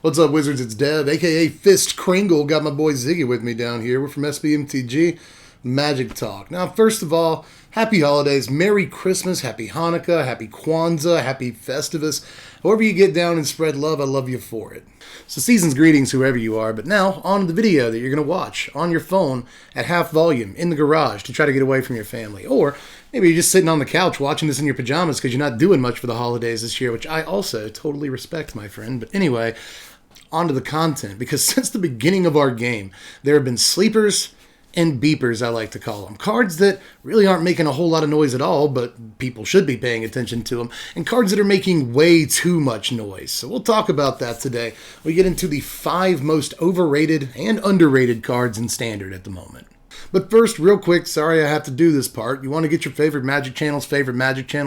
What's up, Wizards? It's Dev, aka Fist Kringle. Got my boy Ziggy with me down here. We're from Mtg Magic Talk. Now, first of all, happy holidays, Merry Christmas, Happy Hanukkah, Happy Kwanzaa, Happy Festivus. However you get down and spread love, I love you for it. So season's greetings, whoever you are, but now on to the video that you're going to watch on your phone at half volume in the garage to try to get away from your family. Or maybe you're just sitting on the couch watching this in your pajamas because you're not doing much for the holidays this year, which I also totally respect, my friend. But anyway, on to the content, because since the beginning of our game, there have been sleepers and beepers, I like to call them. Cards that really aren't making a whole lot of noise at all, but people should be paying attention to them. And cards that are making way too much noise. So we'll talk about that today. We get into the 5 most overrated and underrated cards in Standard at the moment. But first, real quick, sorry I have to do this part. You want to get your favorite Magic channel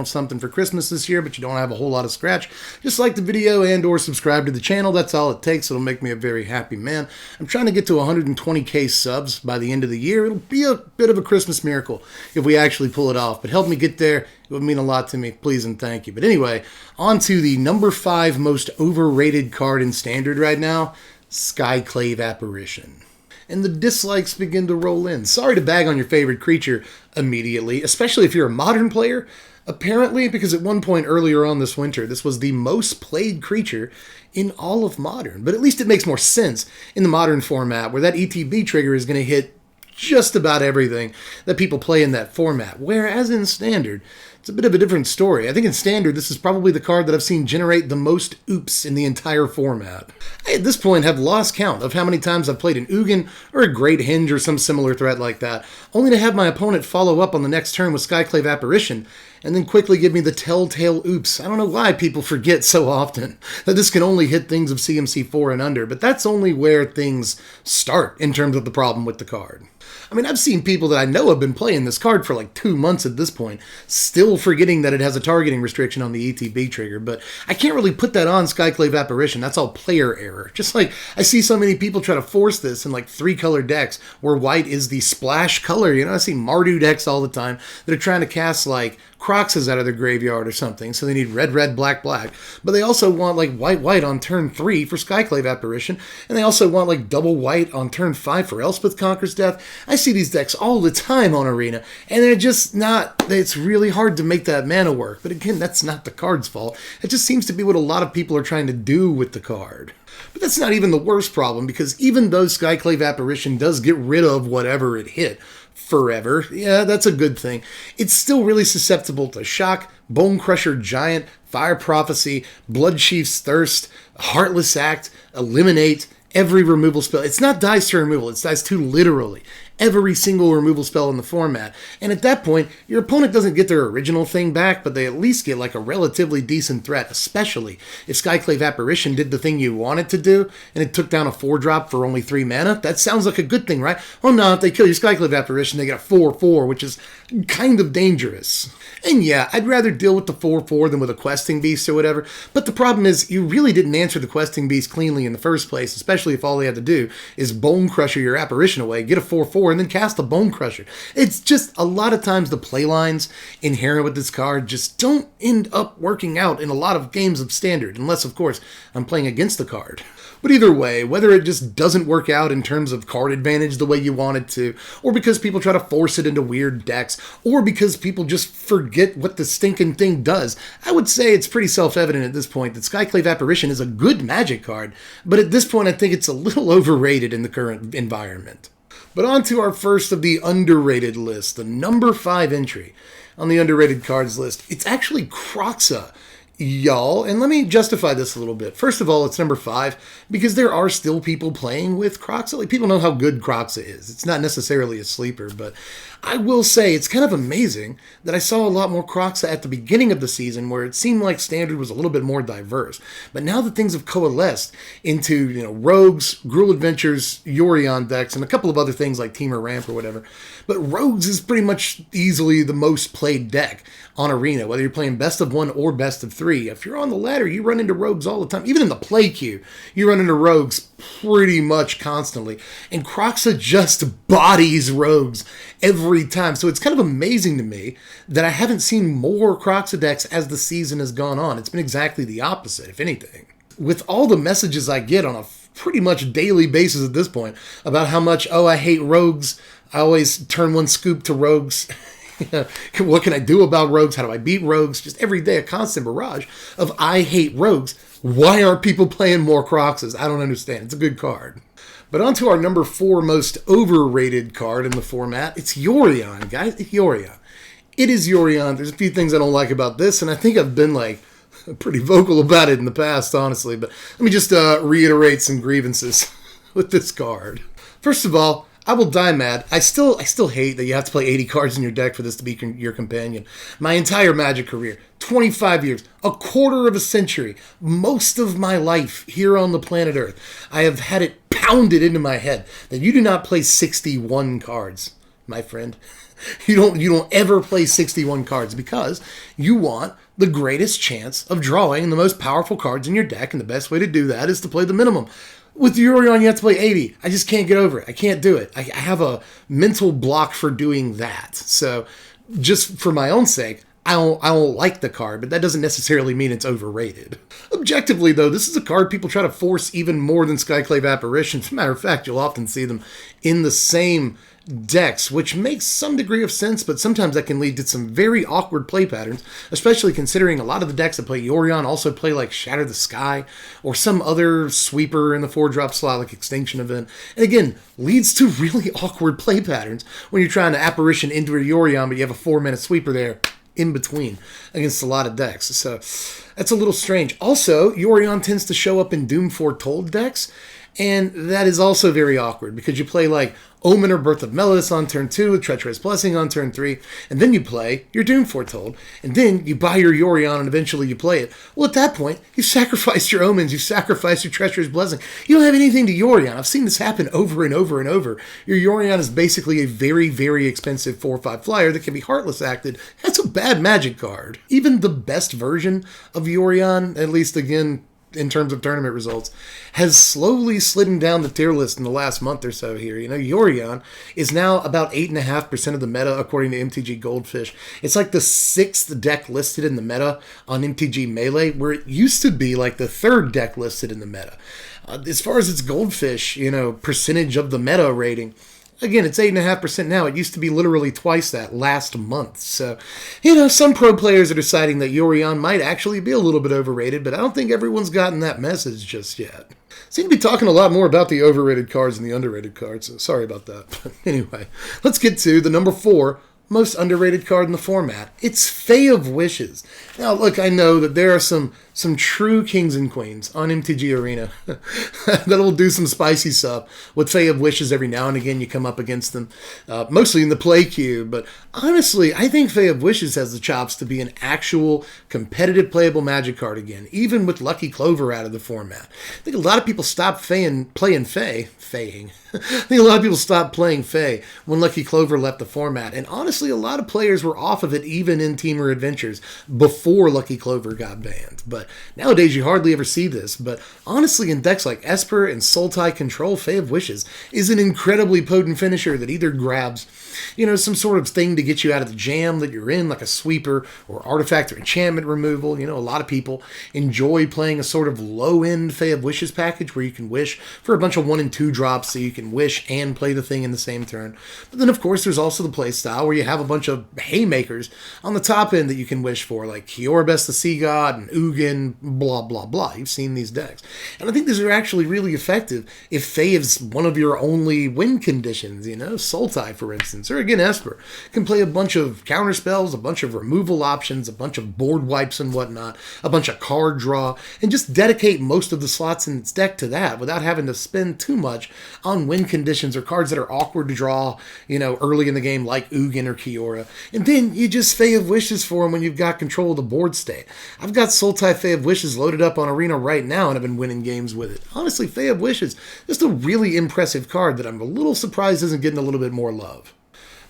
something for Christmas this year, but you don't have a whole lot of scratch, just like the video and or subscribe to the channel. That's all it takes. It'll make me a very happy man. I'm trying to get to 120k subs by the end of the year. It'll be a bit of a Christmas miracle if we actually pull it off, but help me get there. It would mean a lot to me. Please and thank you. But anyway, on to the number 5 most overrated card in Standard right now, Skyclave Apparition. And the dislikes begin to roll in. Sorry to bag on your favorite creature immediately, especially if you're a Modern player. Apparently, because at one point earlier on this winter, this was the most played creature in all of Modern. But at least it makes more sense in the Modern format, where that ETB trigger is going to hit just about everything that people play in that format. Whereas in Standard, it's a bit of a different story. I think in Standard, this is probably the card that I've seen generate the most oops in the entire format. I, at this point, have lost count of how many times I've played an Ugin or a Great Henge or some similar threat like that, only to have my opponent follow up on the next turn with Skyclave Apparition, and then quickly give me the telltale oops. I don't know why people forget so often that this can only hit things of CMC 4 and under, but that's only where things start in terms of the problem with the card. I mean, I've seen people that I know have been playing this card for like 2 months at this point, still forgetting that it has a targeting restriction on the ETB trigger, but I can't really put that on Skyclave Apparition. That's all player error. Just like I see so many people try to force this in like 3-color decks where white is the splash color. You know, I see Mardu decks all the time that are trying to cast like Croxx out of their graveyard or something, so they need red, red, black, black. But they also want like white, white on turn 3 for Skyclave Apparition, and they also want like double white on turn 5 for Elspeth Conquers Death. I see these decks all the time on Arena, and they're just not, it's really hard to make that mana work. But again, that's not the card's fault. It just seems to be what a lot of people are trying to do with the card. But that's not even the worst problem, because even though Skyclave Apparition does get rid of whatever it hit forever, yeah, that's a good thing, it's still really susceptible to Shock, Bone Crusher Giant, Fire Prophecy, Bloodchief's Thirst, Heartless Act, Eliminate, every removal spell. It's not dice to removal, it's dice to literally every single removal spell in the format. And at that point, your opponent doesn't get their original thing back, but they at least get like a relatively decent threat, especially if Skyclave Apparition did the thing you want it to do, and it took down a 4-drop for only 3 mana. That sounds like a good thing, right? Oh no, if they kill your Skyclave Apparition, they get a 4/4, which is kind of dangerous. And yeah, I'd rather deal with the 4/4 than with a Questing Beast or whatever, but the problem is you really didn't answer the Questing Beast cleanly in the first place, especially if all they had to do is Bone Crusher your Apparition away, get a 4/4, and then cast a Bone Crusher. It's just a lot of times the play lines inherent with this card just don't end up working out in a lot of games of Standard, unless, of course, I'm playing against the card. But either way, whether it just doesn't work out in terms of card advantage the way you want it to, or because people try to force it into weird decks, or because people just forget what the stinking thing does, I would say it's pretty self-evident at this point that Skyclave Apparition is a good Magic card, but at this point I think it's a little overrated in the current environment. But on to our first of the underrated list, the number 5 entry on the underrated cards list. It's actually Croxx, y'all, and let me justify this a little bit. First of all, it's number 5 because there are still people playing with Croxx. Like, people know how good Croxx is. It's not necessarily a sleeper, but I will say it's kind of amazing that I saw a lot more Croxx at the beginning of the season, where it seemed like Standard was a little bit more diverse. But now that things have coalesced into, you know, Rogues, Gruul Adventures, Yorion decks, and a couple of other things like Temur Ramp or whatever, but Rogues is pretty much easily the most played deck on Arena, whether you're playing best of 1 or best of 3. If you're on the ladder, you run into Rogues all the time. Even in the play queue, you run into Rogues pretty much constantly. And Croxx just bodies Rogues every time. So it's kind of amazing to me that I haven't seen more Croxx decks as the season has gone on. It's been exactly the opposite, if anything. with all the messages I get on a pretty much daily basis at this point about how much, oh, I hate rogues. I always turn one scoop to rogues. What can I do about rogues? How do I beat rogues? Just every day a constant barrage of I hate rogues. Why aren't people playing more Croxxes? I don't understand. It's a good card. But on to our number 4 most overrated card in the format. It's Yorion, guys. It's Yorion. It is Yorion. There's a few things I don't like about this, and I think I've been pretty vocal about it in the past, honestly. But let me just reiterate some grievances with this card. First of all, I will die mad. I still hate that you have to play 80 cards in your deck for this to be your companion. My entire Magic career, 25 years, a quarter of a century, most of my life here on the planet Earth, I have had it pounded into my head that you do not play 61 cards, my friend. You don't ever play 61 cards because you want the greatest chance of drawing the most powerful cards in your deck, and the best way to do that is to play the minimum. With Yorion, you have to play 80. I just can't get over it. I can't do it. I have a mental block for doing that. So just for my own sake, I don't like the card, but that doesn't necessarily mean it's overrated. Objectively, though, this is a card people try to force even more than Skyclave Apparitions. As a matter of fact, you'll often see them in the same decks, which makes some degree of sense, but sometimes that can lead to some very awkward play patterns, especially considering a lot of the decks that play Yorion also play like Shatter the Sky or some other sweeper in the 4-drop slot like Extinction Event. And again, leads to really awkward play patterns when you're trying to Apparition into a Yorion, but you have a 4-mana sweeper there in between against a lot of decks. So that's a little strange. Also, Yorion tends to show up in Doom Foretold decks, and that is also very awkward because you play like Omen or Birth of Melodus on turn 2, Treacherous Blessing on turn 3, and then you play your Doom Foretold, and then you buy your Yorion and eventually you play it. Well, at that point, you've sacrificed your Omens, you've sacrificed your Treacherous Blessing. You don't have anything to Yorion. I've seen this happen over and over and over. Your Yorion is basically a very, very expensive 4/5 flyer that can be Heartless acted. That's a bad Magic card. Even the best version of Yorion, at least again, in terms of tournament results, has slowly slidden down the tier list in the last month or so here. Yorion is now about 8.5% of the meta according to MTG Goldfish. It's like the 6th deck listed in the meta on MTG Melee, where it used to be like the 3rd deck listed in the meta. As far as its Goldfish, percentage of the meta rating, again, it's 8.5% now. It used to be literally twice that last month. So, some pro players are deciding that Yorion might actually be a little bit overrated, but I don't think everyone's gotten that message just yet. Seem to be talking a lot more about the overrated cards than the underrated cards, so sorry about that. But anyway, let's get to the number 4 most underrated card in the format. It's Faye of Wishes. Now, look, I know that there are some true kings and queens on MTG Arena that'll do some spicy stuff with Faye of Wishes every now and again. You come up against them, mostly in the play queue. But honestly, I think Faye of Wishes has the chops to be an actual competitive playable Magic card again, even with Lucky Clover out of the format. I think a lot of people stopped playing Faye. I think a lot of people stopped playing Faye when Lucky Clover left the format. And honestly, a lot of players were off of it even in Teamer Adventures before Lucky Clover got banned. But nowadays, you hardly ever see this. But honestly, in decks like Esper and Sultai Control, Faye of Wishes is an incredibly potent finisher that either grabs, some sort of thing to get you out of the jam that you're in, like a sweeper or artifact or enchantment removal. A lot of people enjoy playing a sort of low-end Faye of Wishes package where you can wish for a bunch of 1 and 2 drops so you can wish and play the thing in the same turn. But then, of course, there's also the play style where you have a bunch of haymakers on the top end that you can wish for, like Kiorbes the Sea God and Ugin, blah, blah, blah. You've seen these decks. And I think these are actually really effective if Faye is one of your only win conditions, Sultai, for instance, or again, Esper can play a bunch of counter spells, a bunch of removal options, a bunch of board wipes and whatnot, a bunch of card draw, and just dedicate most of the slots in its deck to that without having to spend too much on win conditions or cards that are awkward to draw, early in the game like Ugin or Kiora. And then you just Faye of Wishes for them when you've got control of the board state. I've got Sultai Faye of Wishes loaded up on Arena right now and I've been winning games with it. Honestly, Faye of Wishes, just a really impressive card that I'm a little surprised isn't getting a little bit more love.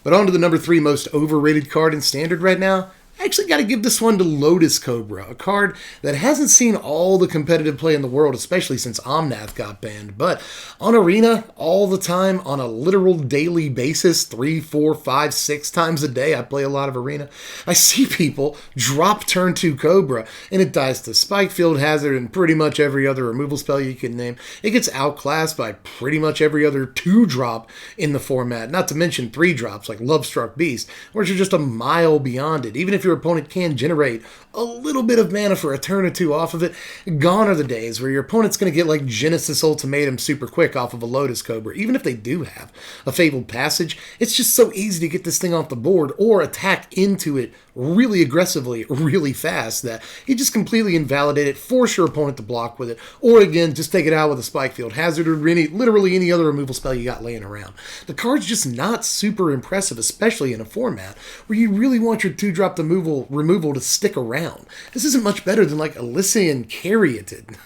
But on to the number 3 most overrated card in Standard right now. I actually got to give this one to Lotus Cobra, a card that hasn't seen all the competitive play in the world, especially since Omnath got banned. But on Arena, all the time, on a literal daily basis, 3, 4, 5, 6 times a day, I play a lot of Arena, I see people drop turn 2 Cobra, and it dies to Spike Field Hazard and pretty much every other removal spell you can name. It gets outclassed by pretty much every other 2-drop in the format, not to mention 3-drops like Lovestruck Beast, which are just a mile beyond it. Even if your opponent can generate a little bit of mana for a turn or two off of it, gone are the days where your opponent's going to get like Genesis Ultimatum super quick off of a Lotus Cobra. Even if they do have a Fabled Passage, it's just so easy to get this thing off the board or attack into it really aggressively, really fast, that you just completely invalidate it, force your opponent to block with it, or again, just take it out with a Spike Field Hazard or literally any other removal spell you got laying around. The card's just not super impressive, especially in a format where you really want your 2-drop removal to stick around. This isn't much better than like Elysian Caryatid.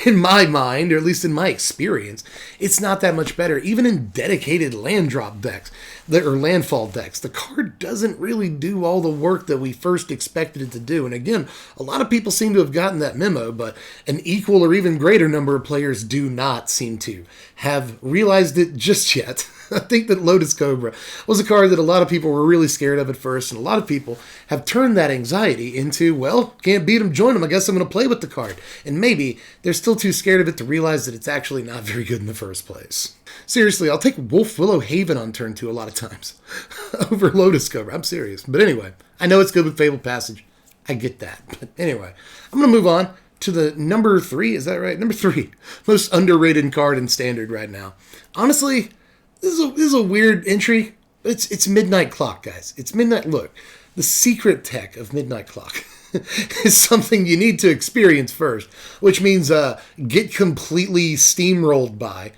In my mind, or at least in my experience, it's not that much better. Even in dedicated land drop decks, or landfall decks, the card doesn't really do all the work that we first expected it to do. And again, a lot of people seem to have gotten that memo, but an equal or even greater number of players do not seem to have realized it just yet. I think that Lotus Cobra was a card that a lot of people were really scared of at first, and a lot of people have turned that anxiety into, well, can't beat them, join them, I guess I'm going to play with the card. And maybe they're still too scared of it to realize that it's actually not very good in the first place. Seriously, I'll take Wolf Willow Haven on turn 2 a lot of times over Lotus Cobra. I'm serious. But anyway, I know it's good with Fabled Passage. I get that. But anyway, I'm going to move on to the number 3. Is that right? Number 3. Most underrated card in Standard right now. Honestly, this is a weird entry. It's Midnight Clock, guys. It's Midnight. Look, the secret tech of Midnight Clock is something you need to experience first, which means get completely steamrolled by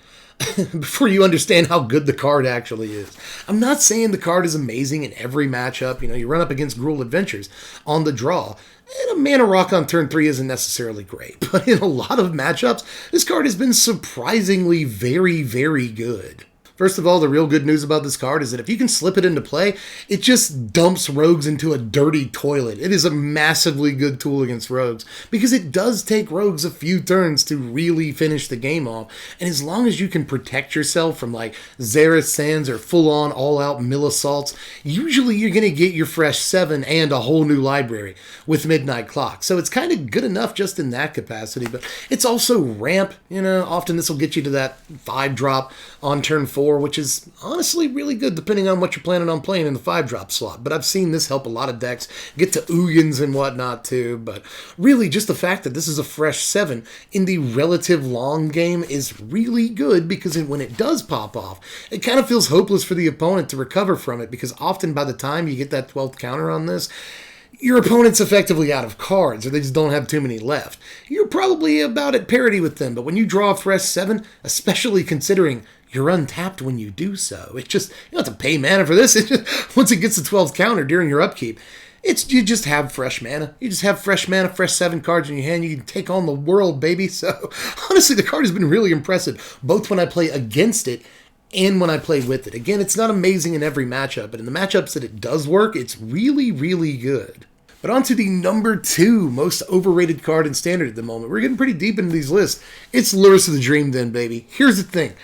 before you understand how good the card actually is. I'm not saying the card is amazing in every matchup. You know, you run up against Gruul Adventures on the draw, and a Mana Rock on turn 3 isn't necessarily great. But in a lot of matchups, this card has been surprisingly very, very good. First of all, the real good news about this card is that if you can slip it into play, it just dumps rogues into a dirty toilet. It is a massively good tool against rogues because it does take rogues a few turns to really finish the game off. And as long as you can protect yourself from like Xerath Sands or full-on all-out mill assaults, usually you're going to get your fresh 7 and a whole new library with Midnight Clock. So it's kind of good enough just in that capacity, but it's also ramp. You know, often this will get you to that 5-drop on turn 4. Which is honestly really good depending on what you're planning on playing in the 5-drop slot. But I've seen this help a lot of decks get to Ugins and whatnot too. But really just the fact that this is a fresh 7 in the relative long game is really good because when it does pop off, it kind of feels hopeless for the opponent to recover from it because often by the time you get that 12th counter on this, your opponent's effectively out of cards, or they just don't have too many left. You're probably about at parity with them, but when you draw a fresh 7, especially considering you're untapped when you do so, it's just, you don't have to pay mana for this. It's just, once it gets the 12th counter during your upkeep, you just have fresh mana. You just have fresh mana, fresh 7 cards in your hand. You can take on the world, baby. So, honestly, the card has been really impressive, both when I play against it and when I play with it. Again, it's not amazing in every matchup, but in the matchups that it does work, it's really, really good. But on to the number 2 most overrated card in Standard at the moment. We're getting pretty deep into these lists. It's Lurrus of the Dream Den, baby. Here's the thing.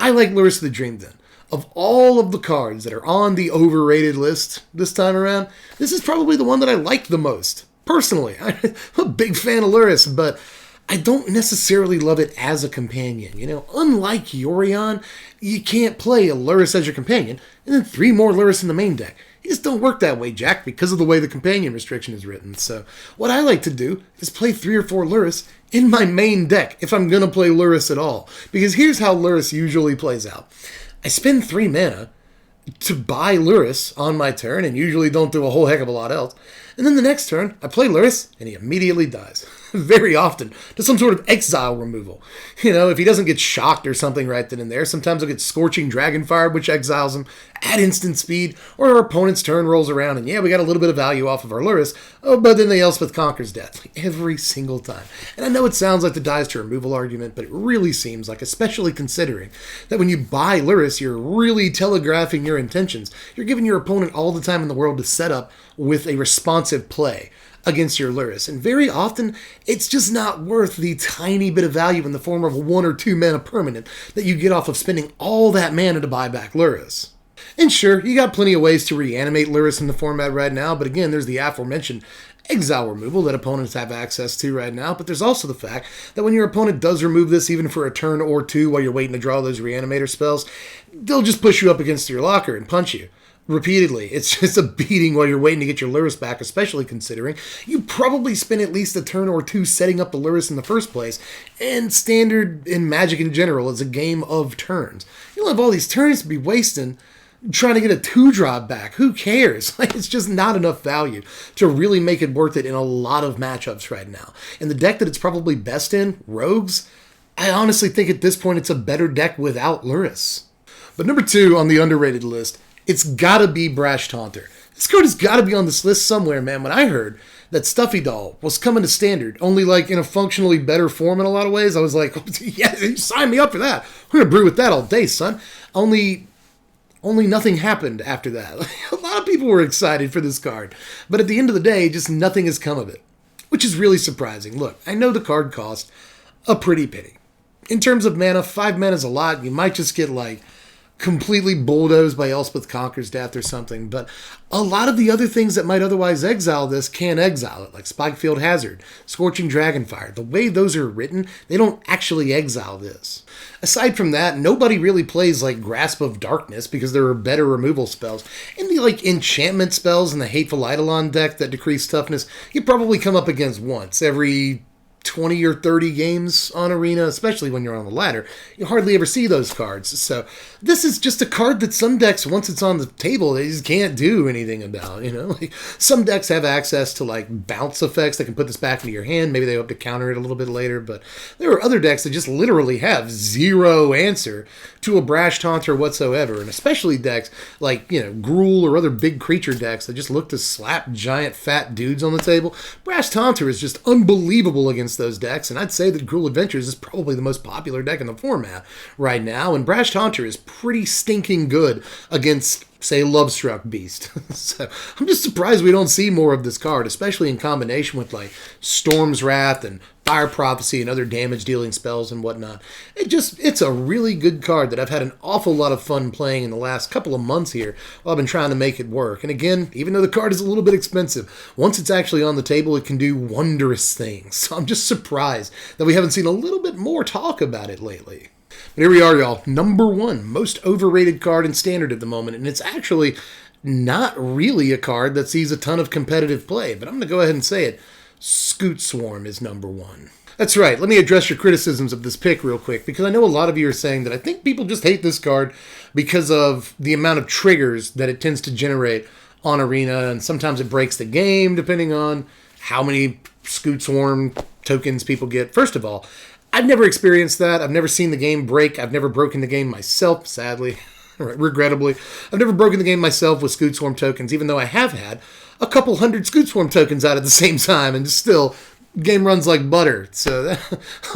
I like Lurrus of the Dream Den. Of all of the cards that are on the overrated list this time around, this is probably the one that I like the most. Personally, I'm a big fan of Lurrus, but I don't necessarily love it as a companion. You know, unlike Yorion, you can't play a Lurrus as your companion and then 3 more Lurrus in the main deck. It just don't work that way, Jack, because of the way the companion restriction is written. So what I like to do is play 3 or 4 Lurrus in my main deck if I'm going to play Lurrus at all. Because here's how Lurrus usually plays out. I spend 3 mana to buy Lurrus on my turn and usually don't do a whole heck of a lot else. And then the next turn, I play Lurrus and he immediately dies. very often to some sort of exile removal. You know, if he doesn't get shocked or something right then and there, sometimes he'll get Scorching Dragonfire, which exiles him, at instant speed, or our opponent's turn rolls around, and yeah, we got a little bit of value off of our Lurrus, but then the Elspeth conquers death, like every single time. And I know it sounds like the dies to removal argument, but it really seems like, especially considering that when you buy Lurrus, you're really telegraphing your intentions. You're giving your opponent all the time in the world to set up with a responsive play against your Lurrus, and very often it's just not worth the tiny bit of value in the form of a 1 or 2 mana permanent that you get off of spending all that mana to buy back Lurrus. And sure, you got plenty of ways to reanimate Lurrus in the format right now, but again, there's the aforementioned exile removal that opponents have access to right now, but there's also the fact that when your opponent does remove this, even for a turn or 2 while you're waiting to draw those reanimator spells, they'll just push you up against your locker and punch you repeatedly. It's just a beating while you're waiting to get your Lurrus back, especially considering you probably spent at least a turn or 2 setting up the Lurrus in the first place, and Standard in Magic in general is a game of turns. You'll have all these turns to be wasting trying to get a 2-drop back. Who cares? Like, it's just not enough value to really make it worth it in a lot of matchups right now. And the deck that it's probably best in, Rogues, I honestly think at this point it's a better deck without Lurrus. But number 2 on the underrated list, it's gotta be Brash Taunter. This card has gotta be on this list somewhere, man. When I heard that Stuffy Doll was coming to Standard, only like in a functionally better form in a lot of ways, I was like, yeah, sign me up for that. We're gonna brew with that all day, son. Only nothing happened after that. A lot of people were excited for this card, but at the end of the day, just nothing has come of it, which is really surprising. Look, I know the card cost a pretty penny. In terms of mana, 5 mana is a lot. You might just get like completely bulldozed by Elspeth Conquer's Death or something, but a lot of the other things that might otherwise exile this can exile it, like Spikefield Hazard, Scorching Dragonfire. The way those are written, they don't actually exile this. Aside from that, nobody really plays like Grasp of Darkness because there are better removal spells. And the like enchantment spells in the Hateful Eidolon deck that decrease toughness, you probably come up against once every 20 or 30 games on Arena, especially when you're on the ladder. You hardly ever see those cards. So this is just a card that some decks, once it's on the table, they just can't do anything about, you know? Like, some decks have access to like bounce effects that can put this back into your hand. Maybe they hope to counter it a little bit later, but there are other decks that just literally have zero answer to a Brash Taunter whatsoever, and especially decks like, you know, Gruul or other big creature decks that just look to slap giant fat dudes on the table. Brash Taunter is just unbelievable against those decks, and I'd say that Gruul Adventures is probably the most popular deck in the format right now, and Brash Taunter is pretty stinking good against, say, Lovestruck Beast. So I'm just surprised we don't see more of this card, especially in combination with like Storm's Wrath and Fire Prophecy and other damage-dealing spells and whatnot. It's a really good card that I've had an awful lot of fun playing in the last couple of months here while I've been trying to make it work. And again, even though the card is a little bit expensive, once it's actually on the table, it can do wondrous things. So I'm just surprised that we haven't seen a little bit more talk about it lately. But here we are, y'all. Number 1 most overrated card in Standard at the moment, and it's actually not really a card that sees a ton of competitive play, but I'm going to go ahead and say it. Scoot Swarm is number 1. That's right. Let me address your criticisms of this pick real quick, because I know a lot of you are saying that I think people just hate this card because of the amount of triggers that it tends to generate on Arena, and sometimes it breaks the game depending on how many Scoot Swarm tokens people get. First of all, I've never experienced that. I've never seen the game break. I've never broken the game myself, sadly. Regrettably. I've never broken the game myself with Scoot Swarm tokens, even though I have had a couple hundred Scoot Swarm tokens out at the same time, and still, game runs like butter. So,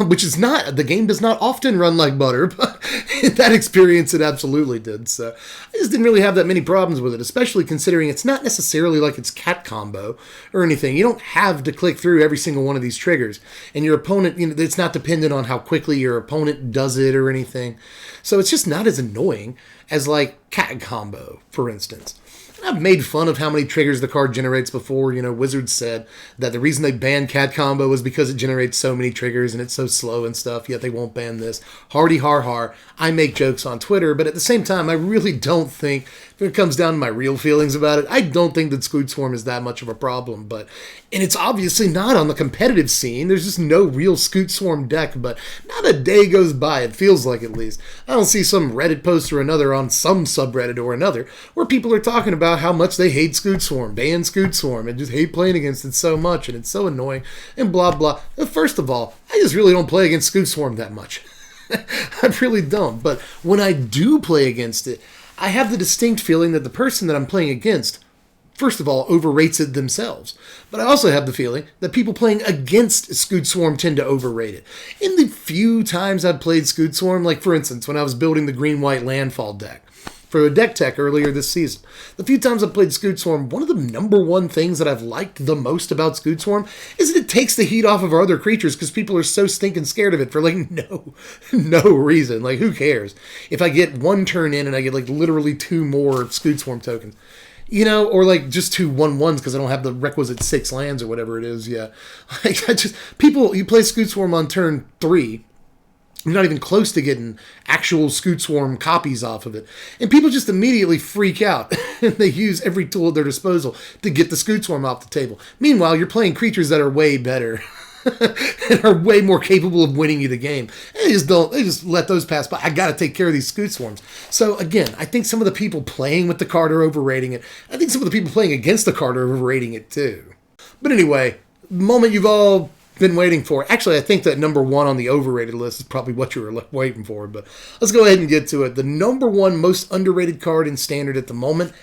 which is not, the game does not often run like butter, but in that experience it absolutely did. So I just didn't really have that many problems with it, especially considering it's not necessarily like it's cat combo or anything. You don't have to click through every single one of these triggers, and your opponent, you know, it's not dependent on how quickly your opponent does it or anything. So it's just not as annoying as like cat combo, for instance. I've made fun of how many triggers the card generates before. You know, Wizards said that the reason they banned Cat Combo was because it generates so many triggers and it's so slow and stuff, yet they won't ban this. Hardy har har. I make jokes on Twitter, but at the same time, I really don't think, when it comes down to my real feelings about it, I don't think that Scoot Swarm is that much of a problem. And it's obviously not on the competitive scene. There's just no real Scoot Swarm deck, but not a day goes by, it feels like at least, I don't see some Reddit post or another on some subreddit or another where people are talking about about how much they hate Scoot Swarm, ban Scoot Swarm, and just hate playing against it so much, and it's so annoying, and blah, blah. First of all, I just really don't play against Scoot Swarm that much. I really don't. But when I do play against it, I have the distinct feeling that the person that I'm playing against, first of all, overrates it themselves. But I also have the feeling that people playing against Scoot Swarm tend to overrate it. In the few times I've played Scoot Swarm, like for instance, when I was building the green-white landfall deck for a deck tech earlier this season, the few times I've played Scoot Swarm, one of the number one things that I've liked the most about Scoot Swarm is that it takes the heat off of our other creatures because people are so stinking scared of it for like no reason. Like, who cares? If I get one turn in and I get like literally 2 more Scoot Swarm tokens, you know, or like just 2 1/1s because I don't have the requisite 6 lands or whatever it is. Yeah, like you play Scoot Swarm on turn 3. You're not even close to getting actual Scoot Swarm copies off of it. And people just immediately freak out. And they use every tool at their disposal to get the Scoot Swarm off the table. Meanwhile, you're playing creatures that are way better. And are way more capable of winning you the game. And they just let those pass by. I got to take care of these Scoot Swarms. So again, I think some of the people playing with the card are overrating it. I think some of the people playing against the card are overrating it too. But anyway, the moment you've all been waiting for. Actually, I think that number 1 on the overrated list is probably what you were waiting for, but let's go ahead and get to it. The number 1 most underrated card in Standard at the moment,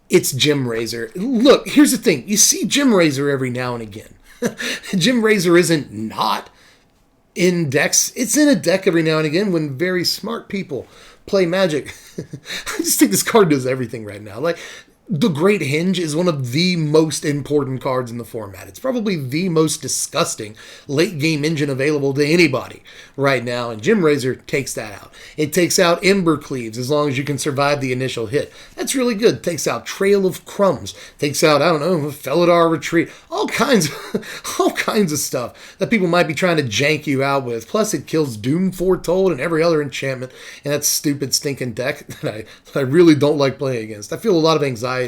it's Gem Razor. Look, here's the thing. You see Gem Razor every now and again. Gem Razor isn't not in decks. It's in a deck every now and again when very smart people play Magic. I just think this card does everything right now. Like, the Great Hinge is one of the most important cards in the format. It's probably the most disgusting late-game engine available to anybody right now, and Gem Razor takes that out. It takes out Ember Cleaves as long as you can survive the initial hit. That's really good. It takes out Trail of Crumbs. Takes out, I don't know, Felidar Retreat. All kinds of stuff that people might be trying to jank you out with. Plus, it kills Doom Foretold and every other enchantment in that stupid, stinking deck that I really don't like playing against. I feel a lot of anxiety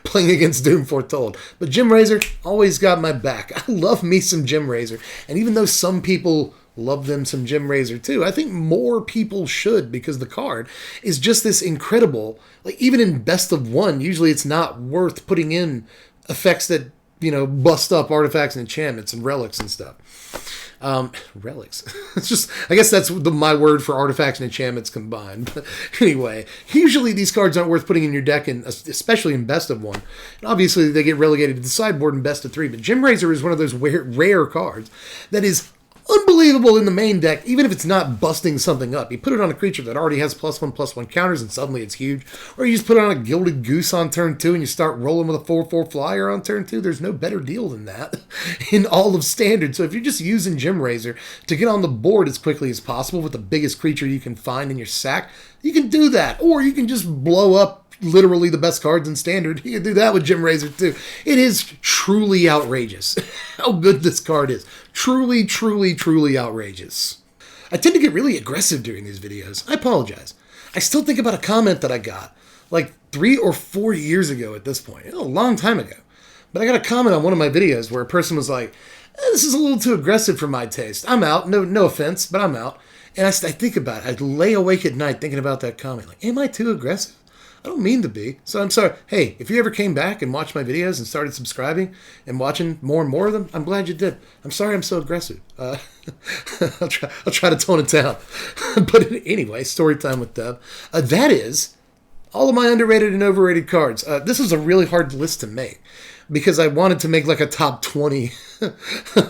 playing against Doom Foretold. But Gem Razor always got my back. I love me some Gem Razor. And even though some people love them some Gem Razor too, I think more people should, because the card is just this incredible, like even in best of 1, usually it's not worth putting in effects that, you know, bust up artifacts and enchantments and relics and stuff. Relics. It's just, I guess that's my word for artifacts and enchantments combined. But anyway, usually these cards aren't worth putting in your deck, especially in best of 1. And obviously they get relegated to the sideboard in best of 3. But Gem Razor is one of those rare cards that is unbelievable in the main deck, even if it's not busting something up. You put it on a creature that already has +1/+1 counters and suddenly it's huge. Or you just put it on a Gilded Goose on turn 2 and you start rolling with a 4/4 flyer on turn 2. There's no better deal than that in all of Standard. So if you're just using Gem Razor to get on the board as quickly as possible with the biggest creature you can find in your sack, you can do that. Or you can just blow up literally the best cards in Standard. You can do that with Gem Razor too. It is truly outrageous how good this card is. Truly, truly, truly outrageous. I tend to get really aggressive during these videos. I apologize. I still think about a comment that I got like 3 or 4 years ago at this point. A long time ago. But I got a comment on one of my videos where a person was like, this is a little too aggressive for my taste. I'm out. No offense, but I'm out. And I think about it. I lay awake at night thinking about that comment. Like, am I too aggressive? I don't mean to be. So I'm sorry. Hey, if you ever came back and watched my videos and started subscribing and watching more and more of them, I'm glad you did. I'm sorry I'm so aggressive. I'll try to tone it down. But anyway, story time with Deb. That is all of my underrated and overrated cards. This was a really hard list to make because I wanted to make like a top 20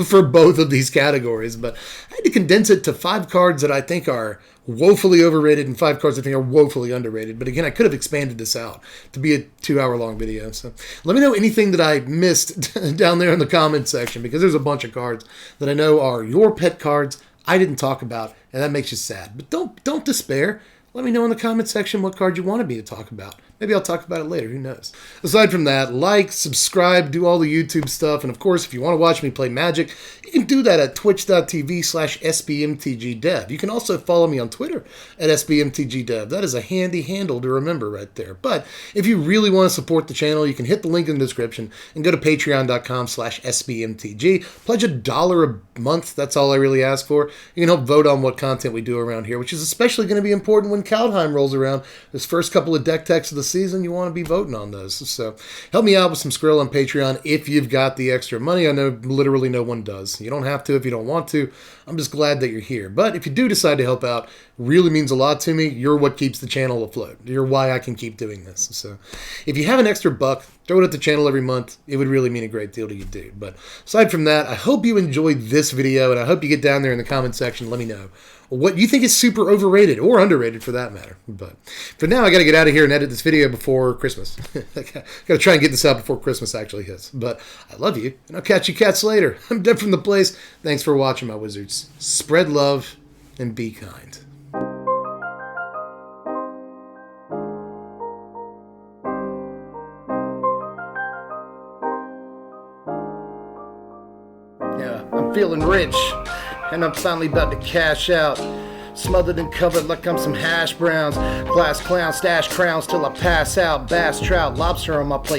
for both of these categories, but I had to condense it to 5 cards that I think are woefully overrated and 5 cards I think are woefully underrated. But again, I could have expanded this out to be a 2-hour long video. So let me know anything that I missed down there in the comment section, because there's a bunch of cards that I know are your pet cards I didn't talk about, and that makes you sad. But don't despair. Let me know in the comment section what card you wanted me to talk about. Maybe I'll talk about it later. Who knows? Aside from that, like, subscribe, do all the YouTube stuff. And of course, if you want to watch me play Magic, you can do that at twitch.tv/SBMTGDev. You can also follow me on Twitter at SBMTGDev. That is a handy handle to remember right there. But if you really want to support the channel, you can hit the link in the description and go to patreon.com/SBMTG. Pledge $1 a month. That's all I really ask for. You can help vote on what content we do around here, which is especially going to be important when Kaldheim rolls around. This first couple of deck techs of the season, you want to be voting on those. So help me out with some Skrill on Patreon if you've got the extra money. I know literally no one does. You don't have to if you don't want to. I'm just glad that you're here. But if you do decide to help out, really means a lot to me. You're what keeps the channel afloat. You're why I can keep doing this. So if you have an extra buck, throw it at the channel every month. It would really mean a great deal to you, dude. But aside from that, I hope you enjoyed this video, and I hope you get down there in the comment section and let me know what you think is super overrated or underrated for that matter. But for now, I got to get out of here and edit this video before Christmas. I got to try and get this out before Christmas actually hits. But I love you, and I'll catch you cats later. I'm Dead from the Place. Thanks for watching, my wizards. Spread love and be kind. Yeah, I'm feeling rich, and I'm finally about to cash out. Smothered and covered like I'm some hash browns. Glass clown, stash crowns till I pass out. Bass, trout, lobster on my plate.